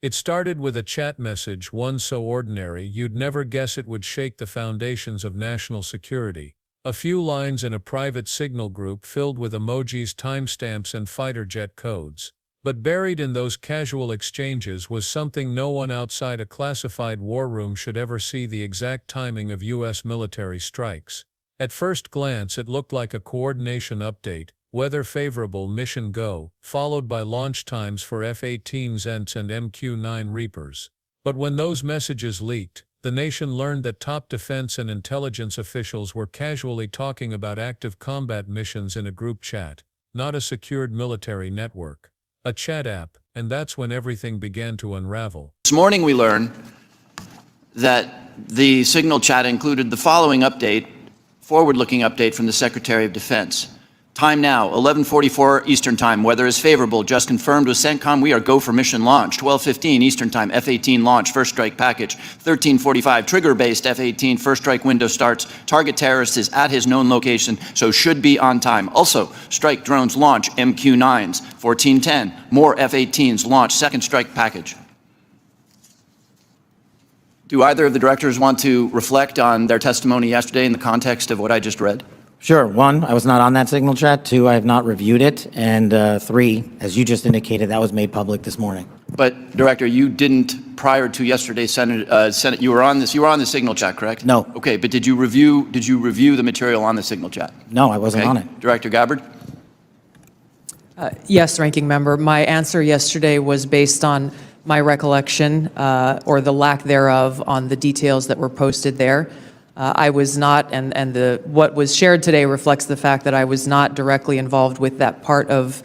It started with a chat message, one so ordinary you'd never guess it would shake the foundations of national security. A few lines in a private signal group filled with emojis, timestamps, and fighter jet codes. But buried in those casual exchanges was something no one outside a classified war room should ever see: the exact timing of U.S. military strikes. At first glance it looked like a coordination update: weather favorable, mission go, followed by launch times for F-18 Zents and MQ-9 Reapers. But when those messages leaked, the nation learned that top defense and intelligence officials were casually talking about active combat missions in a group chat, not a secured military network. A chat app, and that's when everything began to unravel. This morning we learned that the signal chat included the following update, forward-looking update from the Secretary of Defense. Time now, 11:44 Eastern Time. Weather is favorable. Just confirmed with CENTCOM. We are go for mission launch. 12:15 Eastern Time. F-18 launch. First strike package. 13:45 trigger-based F-18. First strike window starts. Target terrorist is at his known location, so should be on time. Also, strike drones launch. MQ-9s. 14:10. More F-18s launch. Second strike package. Do either of the directors want to reflect on their testimony yesterday in the context of what I just read? Sure. One, I was not on that signal chat. Two, I have not reviewed it. And three, as you just indicated, that was made public this morning. But, Director, you didn't, prior to yesterday's Senate, you were on the signal chat, correct? No. Okay, but did you review the material on the signal chat? No, I wasn't on it. Director Gabbard? Yes, Ranking Member. My answer yesterday was based on my recollection, or the lack thereof, on the details that were posted there. I was not, and what was shared today reflects the fact that I was not directly involved with that part of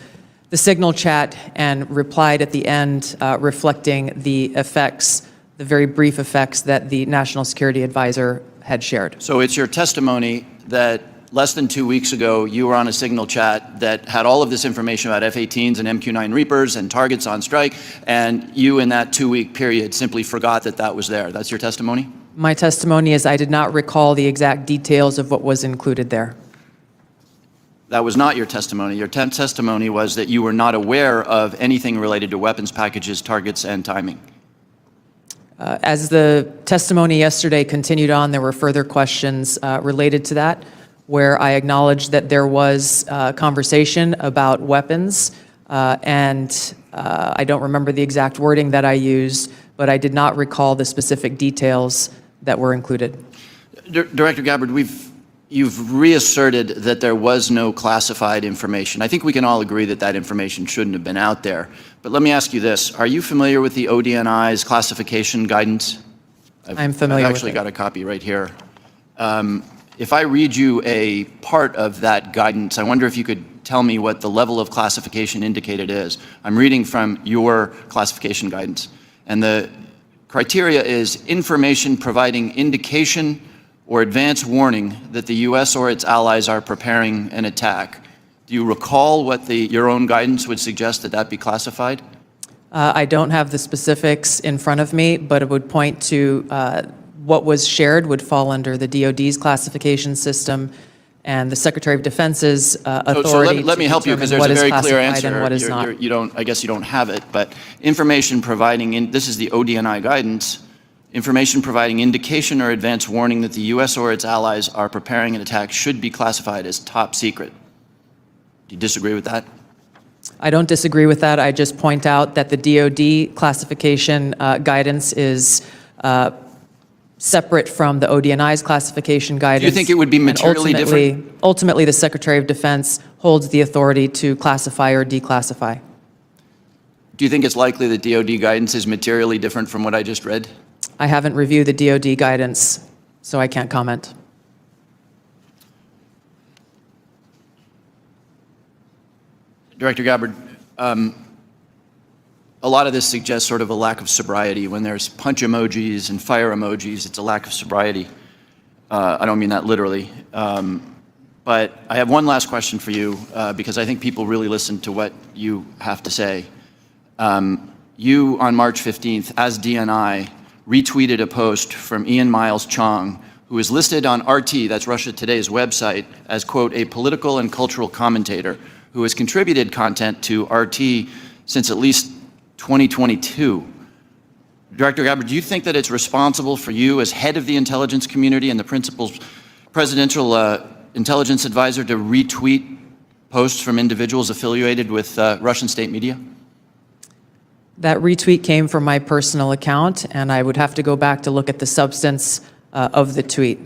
the signal chat, and replied at the end reflecting the effects, the very brief effects that the National Security Advisor had shared. So it's your testimony that less than 2 weeks ago, you were on a signal chat that had all of this information about F-18s and MQ-9 Reapers and targets on strike, and you in that 2-week period simply forgot that that was there. That's your testimony? My testimony is I did not recall the exact details of what was included there. That was not your testimony. Your testimony was that you were not aware of anything related to weapons packages, targets, and timing. As the testimony yesterday continued on, there were further questions related to that, where I acknowledged that there was conversation about weapons, and I don't remember the exact wording that I used, but I did not recall the specific details that were included. Director Gabbard, you've reasserted that there was no classified information. I think we can all agree that that information shouldn't have been out there. But let me ask you this. Are you familiar with the ODNI's classification guidance? I'm familiar with it. I've actually got a copy right here. If I read you a part of that guidance, I wonder if you could tell me what the level of classification indicated is. I'm reading from your classification guidance. And the criteria is information providing indication or advance warning that the U.S. or its allies are preparing an attack. Do you recall what your own guidance would suggest that be classified? I don't have the specifics in front of me, but it would point to what was shared would fall under the DoD's classification system, and the Secretary of Defense's authority. So let me help you, because there's a very clear answer. I guess you don't have it, but information providing, this is the ODNI guidance, information providing indication or advance warning that the U.S. or its allies are preparing an attack should be classified as top secret. Do you disagree with that? I don't disagree with that. I just point out that the DoD classification guidance is separate from the ODNI's classification guidance. Do you think it would be materially different? Ultimately, the Secretary of Defense holds the authority to classify or declassify. Do you think it's likely that DoD guidance is materially different from what I just read? I haven't reviewed the DoD guidance, so I can't comment. Director Gabbard, a lot of this suggests sort of a lack of sobriety. When there's punch emojis and fire emojis, it's a lack of sobriety. I don't mean that literally. But I have one last question for you, because I think people really listen to what you have to say. You, on March 15th, as DNI, retweeted a post from Ian Miles Chong, who is listed on RT, that's Russia Today's website, as, quote, a political and cultural commentator who has contributed content to RT since at least 2022. Director Gabbard, do you think that it's responsible for you as head of the intelligence community and the presidential intelligence advisor to retweet posts from individuals affiliated with Russian state media? That retweet came from my personal account, and I would have to go back to look at the substance of the tweet.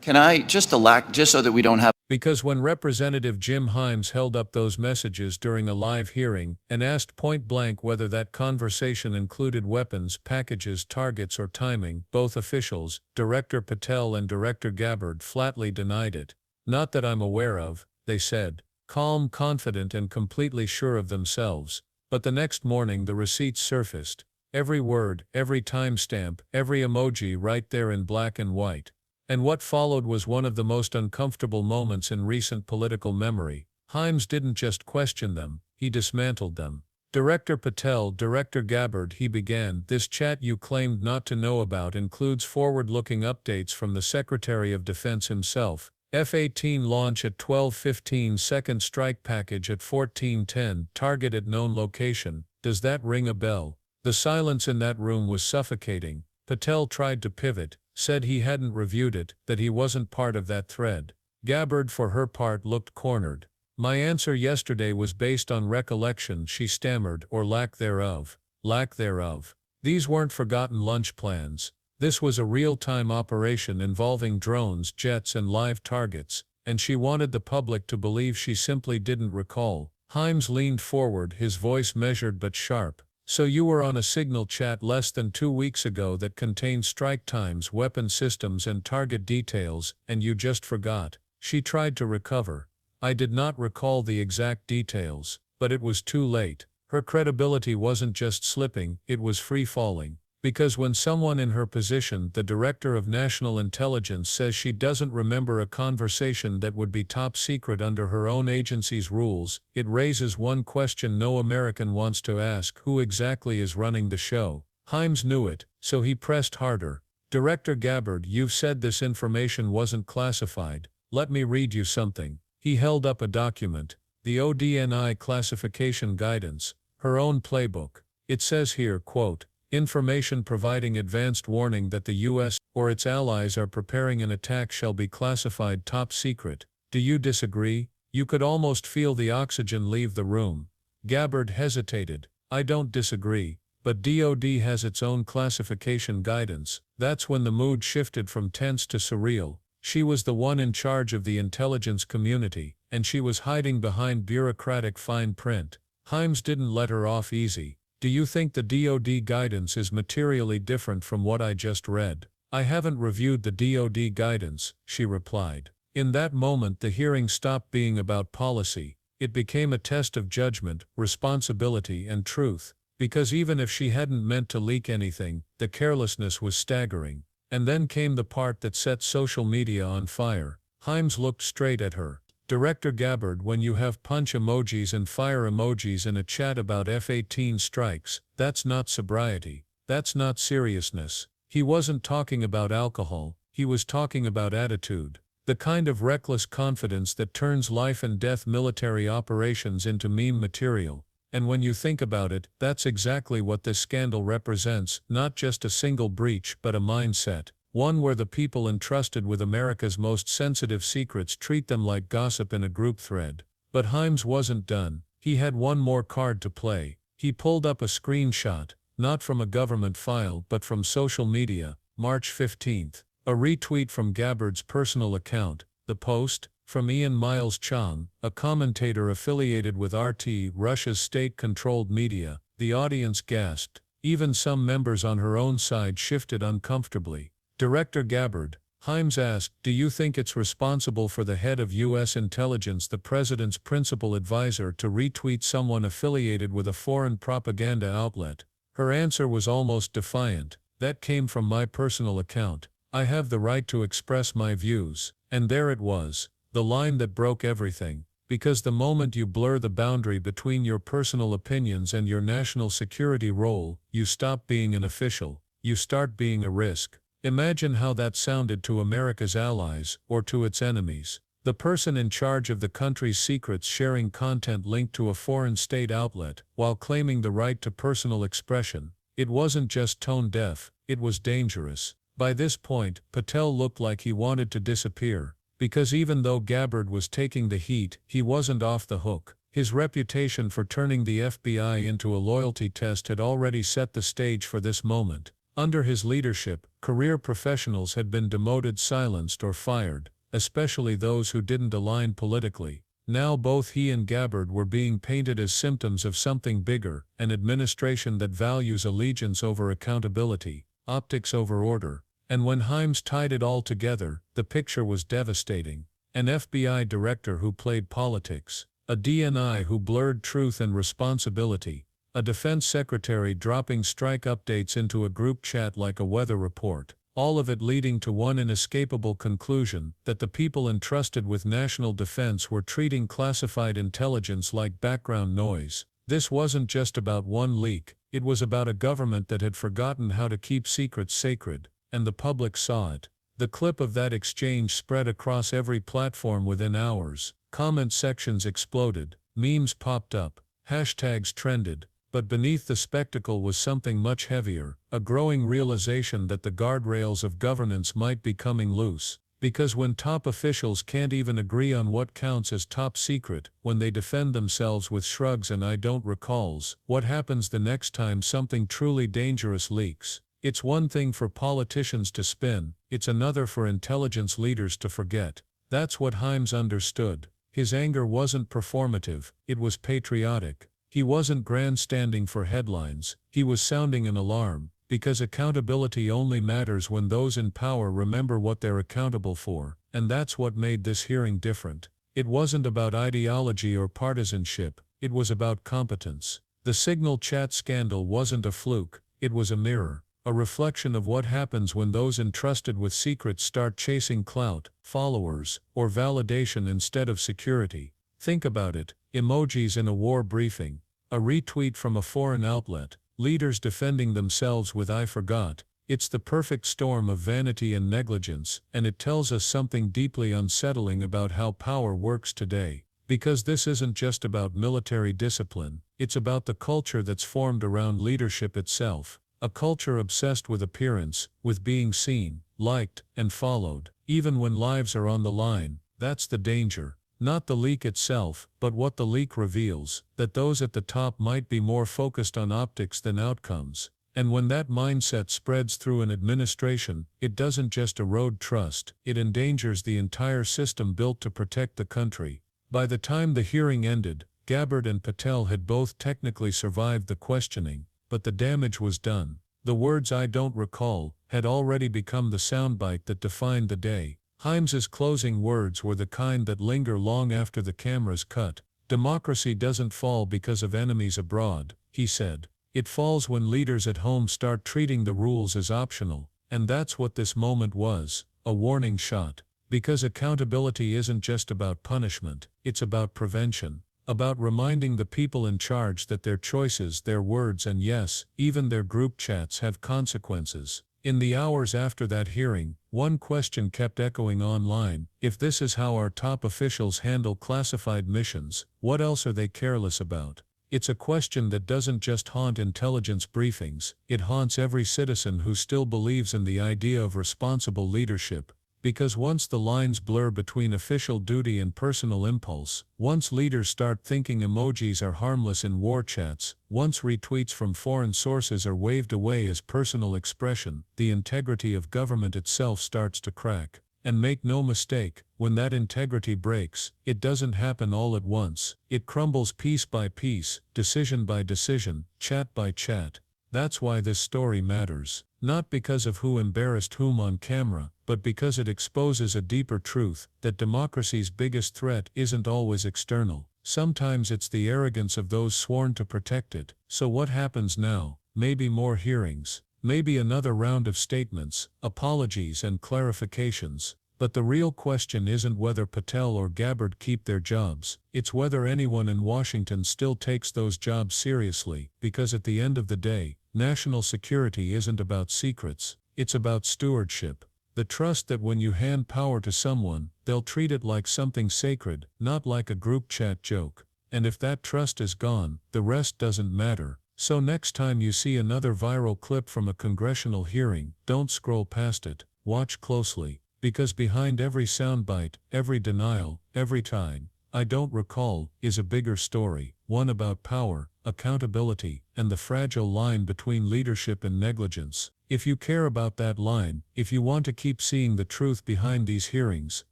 Can I just so that we don't have... Because when Representative Jim Himes held up those messages during a live hearing and asked point blank whether that conversation included weapons, packages, targets, or timing, both officials, Director Patel and Director Gabbard, flatly denied it. Not that I'm aware of, they said, calm, confident, and completely sure of themselves. But the next morning the receipts surfaced. Every word, every timestamp, every emoji right there in black and white. And what followed was one of the most uncomfortable moments in recent political memory. Himes didn't just question them, he dismantled them. Director Patel, Director Gabbard, he began, this chat you claimed not to know about includes forward-looking updates from the Secretary of Defense himself. F-18 launch at 12:15, second strike package at 14:10, target at known location. Does that ring a bell? The silence in that room was suffocating. Patel tried to pivot, said he hadn't reviewed it, that he wasn't part of that thread. Gabbard, for her part, looked cornered. My answer yesterday was based on recollection, she stammered, or lack thereof. Lack thereof. These weren't forgotten lunch plans. This was a real-time operation involving drones, jets, and live targets, and she wanted the public to believe she simply didn't recall. Himes leaned forward, his voice measured but sharp. So you were on a signal chat less than 2 weeks ago that contained strike times, weapon systems, and target details, and you just forgot. She tried to recover. I did not recall the exact details, but it was too late. Her credibility wasn't just slipping, it was free-falling. Because when someone in her position, the Director of National Intelligence, says she doesn't remember a conversation that would be top secret under her own agency's rules, it raises one question no American wants to ask: who exactly is running the show? Himes knew it, so he pressed harder. Director Gabbard, you've said this information wasn't classified. Let me read you something. He held up a document, the ODNI classification guidance, her own playbook. It says here, quote, information providing advanced warning that the U.S. or its allies are preparing an attack shall be classified top secret. Do you disagree? You could almost feel the oxygen leave the room. Gabbard hesitated. I don't disagree, but DoD has its own classification guidance. That's when the mood shifted from tense to surreal. She was the one in charge of the intelligence community, and she was hiding behind bureaucratic fine print. Himes didn't let her off easy. Do you think the DoD guidance is materially different from what I just read? I haven't reviewed the DoD guidance, she replied. In that moment the hearing stopped being about policy. It became a test of judgment, responsibility, and truth. Because even if she hadn't meant to leak anything, the carelessness was staggering. And then came the part that set social media on fire. Himes looked straight at her. Director Gabbard, when you have punch emojis and fire emojis in a chat about F-18 strikes, that's not sobriety. That's not seriousness. He wasn't talking about alcohol, he was talking about attitude. The kind of reckless confidence that turns life-and-death military operations into meme material. And when you think about it, that's exactly what this scandal represents, not just a single breach but a mindset. One where the people entrusted with America's most sensitive secrets treat them like gossip in a group thread. But Himes wasn't done. He had one more card to play. He pulled up a screenshot, not from a government file but from social media, March 15th. A retweet from Gabbard's personal account, the post, from Ian Miles Chong, a commentator affiliated with RT, Russia's state-controlled media. The audience gasped. Even some members on her own side shifted uncomfortably. Director Gabbard, Himes asked, do you think it's responsible for the head of U.S. intelligence, the president's principal advisor, to retweet someone affiliated with a foreign propaganda outlet? Her answer was almost defiant. That came from my personal account. I have the right to express my views. And there it was, the line that broke everything. Because the moment you blur the boundary between your personal opinions and your national security role, you stop being an official. You start being a risk. Imagine how that sounded to America's allies, or to its enemies. The person in charge of the country's secrets sharing content linked to a foreign state outlet, while claiming the right to personal expression. It wasn't just tone deaf, it was dangerous. By this point, Patel looked like he wanted to disappear, because even though Gabbard was taking the heat, he wasn't off the hook. His reputation for turning the FBI into a loyalty test had already set the stage for this moment. Under his leadership, career professionals had been demoted, silenced, or fired, especially those who didn't align politically. Now both he and Gabbard were being painted as symptoms of something bigger, an administration that values allegiance over accountability, optics over order. And when Himes tied it all together, the picture was devastating. An FBI director who played politics, a DNI who blurred truth and responsibility, a defense secretary dropping strike updates into a group chat like a weather report, all of it leading to one inescapable conclusion, that the people entrusted with national defense were treating classified intelligence like background noise. This wasn't just about one leak, it was about a government that had forgotten how to keep secrets sacred, and the public saw it. The clip of that exchange spread across every platform within hours. Comment sections exploded, memes popped up, hashtags trended. But beneath the spectacle was something much heavier, a growing realization that the guardrails of governance might be coming loose. Because when top officials can't even agree on what counts as top secret, when they defend themselves with shrugs and I don't recalls, what happens the next time something truly dangerous leaks? It's one thing for politicians to spin, it's another for intelligence leaders to forget. That's what Himes understood. His anger wasn't performative, it was patriotic. He wasn't grandstanding for headlines, he was sounding an alarm, because accountability only matters when those in power remember what they're accountable for, and that's what made this hearing different. It wasn't about ideology or partisanship, it was about competence. The Signal chat scandal wasn't a fluke, it was a mirror, a reflection of what happens when those entrusted with secrets start chasing clout, followers, or validation instead of security. Think about it. Emojis in a war briefing, a retweet from a foreign outlet, leaders defending themselves with I forgot. It's the perfect storm of vanity and negligence, and it tells us something deeply unsettling about how power works today. Because this isn't just about military discipline, it's about the culture that's formed around leadership itself. A culture obsessed with appearance, with being seen, liked, and followed, even when lives are on the line. That's the danger. Not the leak itself, but what the leak reveals, that those at the top might be more focused on optics than outcomes. And when that mindset spreads through an administration, it doesn't just erode trust, it endangers the entire system built to protect the country. By the time the hearing ended, Gabbard and Patel had both technically survived the questioning, but the damage was done. The words "I don't recall" had already become the soundbite that defined the day. Himes's closing words were the kind that linger long after the cameras cut. Democracy doesn't fall because of enemies abroad, he said. It falls when leaders at home start treating the rules as optional. And that's what this moment was, a warning shot. Because accountability isn't just about punishment, it's about prevention. About reminding the people in charge that their choices, their words, and yes, even their group chats have consequences. In the hours after that hearing, one question kept echoing online: if this is how our top officials handle classified missions, what else are they careless about? It's a question that doesn't just haunt intelligence briefings, it haunts every citizen who still believes in the idea of responsible leadership. Because once the lines blur between official duty and personal impulse, once leaders start thinking emojis are harmless in war chats, once retweets from foreign sources are waved away as personal expression, the integrity of government itself starts to crack. And make no mistake, when that integrity breaks, it doesn't happen all at once. It crumbles piece by piece, decision by decision, chat by chat. That's why this story matters. Not because of who embarrassed whom on camera, but because it exposes a deeper truth, that democracy's biggest threat isn't always external. Sometimes it's the arrogance of those sworn to protect it. So what happens now? Maybe more hearings. Maybe another round of statements, apologies and clarifications. But the real question isn't whether Patel or Gabbard keep their jobs, it's whether anyone in Washington still takes those jobs seriously, because at the end of the day, national security isn't about secrets, it's about stewardship. The trust that when you hand power to someone, they'll treat it like something sacred, not like a group chat joke. And if that trust is gone, the rest doesn't matter. So next time you see another viral clip from a congressional hearing, don't scroll past it, watch closely, because behind every soundbite, every denial, every time, I don't recall, is a bigger story, one about power, accountability, and the fragile line between leadership and negligence. If you care about that line, if you want to keep seeing the truth behind these hearings,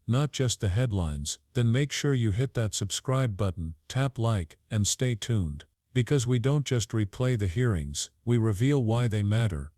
not just the headlines, then make sure you hit that subscribe button, tap like, and stay tuned. Because we don't just replay the hearings, we reveal why they matter,